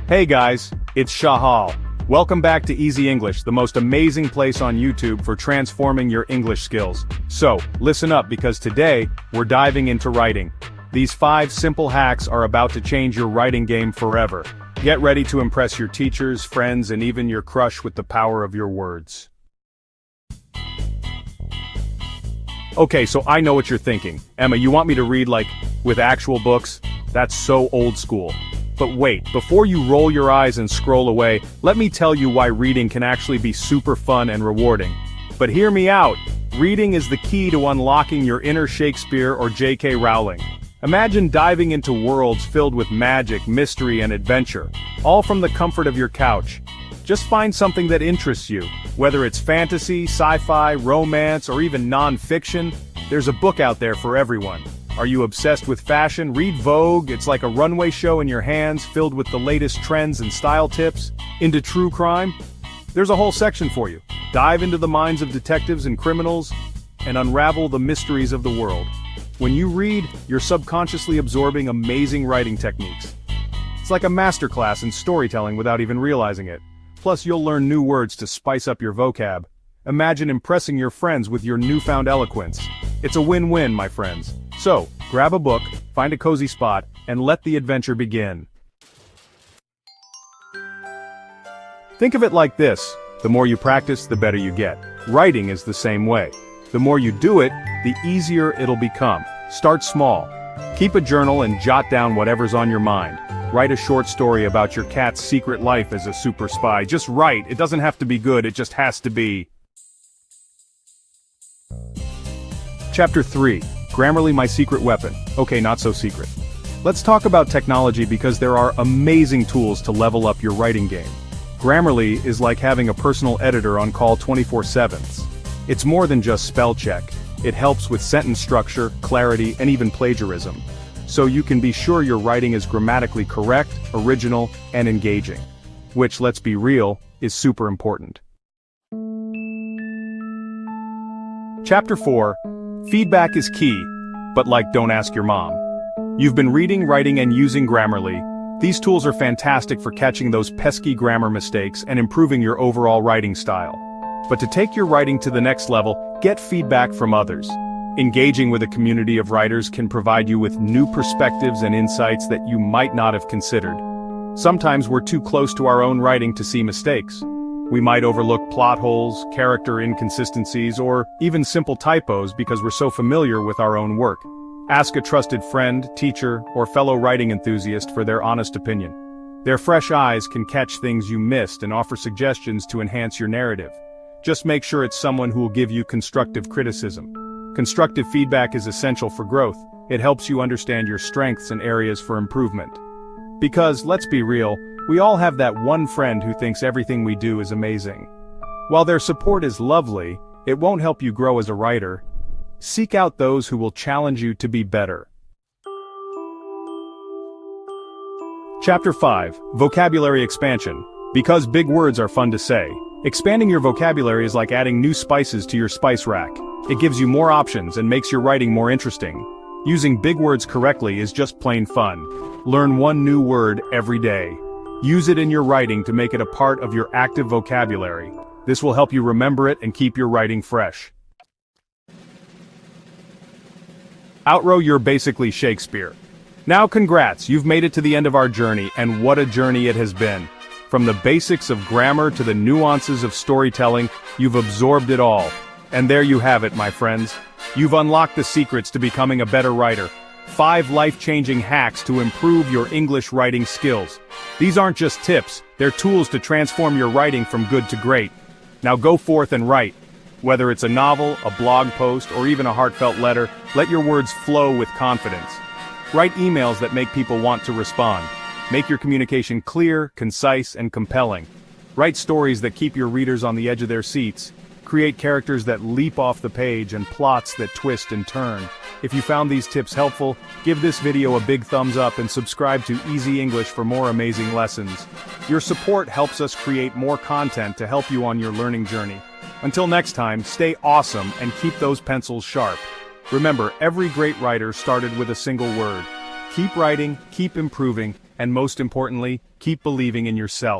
Hey guys, it's Shahal. Welcome back to Easy English, the most amazing place on YouTube for transforming your English skills. So, listen up because today, we're diving into writing. These 5 simple hacks are about to change your writing game forever. Get ready to impress your teachers, friends, and even your crush with the power of your words. Okay, so I know what you're thinking. Emma, you want me to read with actual books? That's so old school. But wait, before you roll your eyes and scroll away, let me tell you why reading can actually be super fun and rewarding. But hear me out. Reading is the key to unlocking your inner Shakespeare or J.K. Rowling. Imagine diving into worlds filled with magic, mystery, and adventure, all from the comfort of your couch. Just find something that interests you. Whether it's fantasy, sci-fi, romance, or even non-fiction, there's a book out there for everyone. Are you obsessed with fashion? Read Vogue. It's like a runway show in your hands, filled with the latest trends and style tips. Into true crime? There's a whole section for you. Dive into the minds of detectives and criminals, and unravel the mysteries of the world. When you read, you're subconsciously absorbing amazing writing techniques. It's like a masterclass in storytelling without even realizing it. Plus, you'll learn new words to spice up your vocab. Imagine impressing your friends with your newfound eloquence. It's a win-win, my friends. So, grab a book, find a cozy spot, and let the adventure begin. Think of it like this: the more you practice, the better you get. Writing is the same way. The more you do it, the easier it'll become. Start small. Keep a journal and jot down whatever's on your mind. Write a short story about your cat's secret life as a super spy. Just write. It doesn't have to be good, it just has to be. Chapter 3. Grammarly, my secret weapon. Okay, not so secret. Let's talk about technology because there are amazing tools to level up your writing game. Grammarly is like having a personal editor on call 24/7. It's more than just spell check. It helps with sentence structure, clarity, and even plagiarism. So you can be sure your writing is grammatically correct, original, and engaging. Which, let's be real, is super important. Chapter 4. Feedback is key, but don't ask your mom. You've been reading, writing, and using Grammarly. These tools are fantastic for catching those pesky grammar mistakes and improving your overall writing style. But to take your writing to the next level, get feedback from others. Engaging with a community of writers can provide you with new perspectives and insights that you might not have considered. Sometimes we're too close to our own writing to see mistakes. We might overlook plot holes, character inconsistencies, or even simple typos because we're so familiar with our own work. Ask a trusted friend, teacher, or fellow writing enthusiast for their honest opinion. Their fresh eyes can catch things you missed and offer suggestions to enhance your narrative. Just make sure it's someone who will give you constructive criticism. Constructive feedback is essential for growth. It helps you understand your strengths and areas for improvement. Because, let's be real, we all have that one friend who thinks everything we do is amazing. While their support is lovely, it won't help you grow as a writer. Seek out those who will challenge you to be better. Chapter 5. Vocabulary expansion. Because big words are fun to say. Expanding your vocabulary is like adding new spices to your spice rack. It gives you more options and makes your writing more interesting. Using big words correctly is just plain fun. Learn one new word every day. Use it in your writing to make it a part of your active vocabulary. This will help you remember it and keep your writing fresh. Outrow, you're basically Shakespeare. Now congrats, you've made it to the end of our journey, and what a journey it has been. From the basics of grammar to the nuances of storytelling, you've absorbed it all. And there you have it, my friends. You've unlocked the secrets to becoming a better writer. 5 life-changing hacks to improve your English writing skills. These aren't just tips, they're tools to transform your writing from good to great. Now go forth and write. Whether it's a novel, a blog post, or even a heartfelt letter, let your words flow with confidence. Write emails that make people want to respond. Make your communication clear, concise, and compelling. Write stories that keep your readers on the edge of their seats. Create characters that leap off the page and plots that twist and turn. If you found these tips helpful, give this video a big thumbs up and subscribe to Easy English for more amazing lessons. Your support helps us create more content to help you on your learning journey. Until next time, stay awesome and keep those pencils sharp. Remember, every great writer started with a single word. Keep writing, keep improving, And most importantly, keep believing in yourself.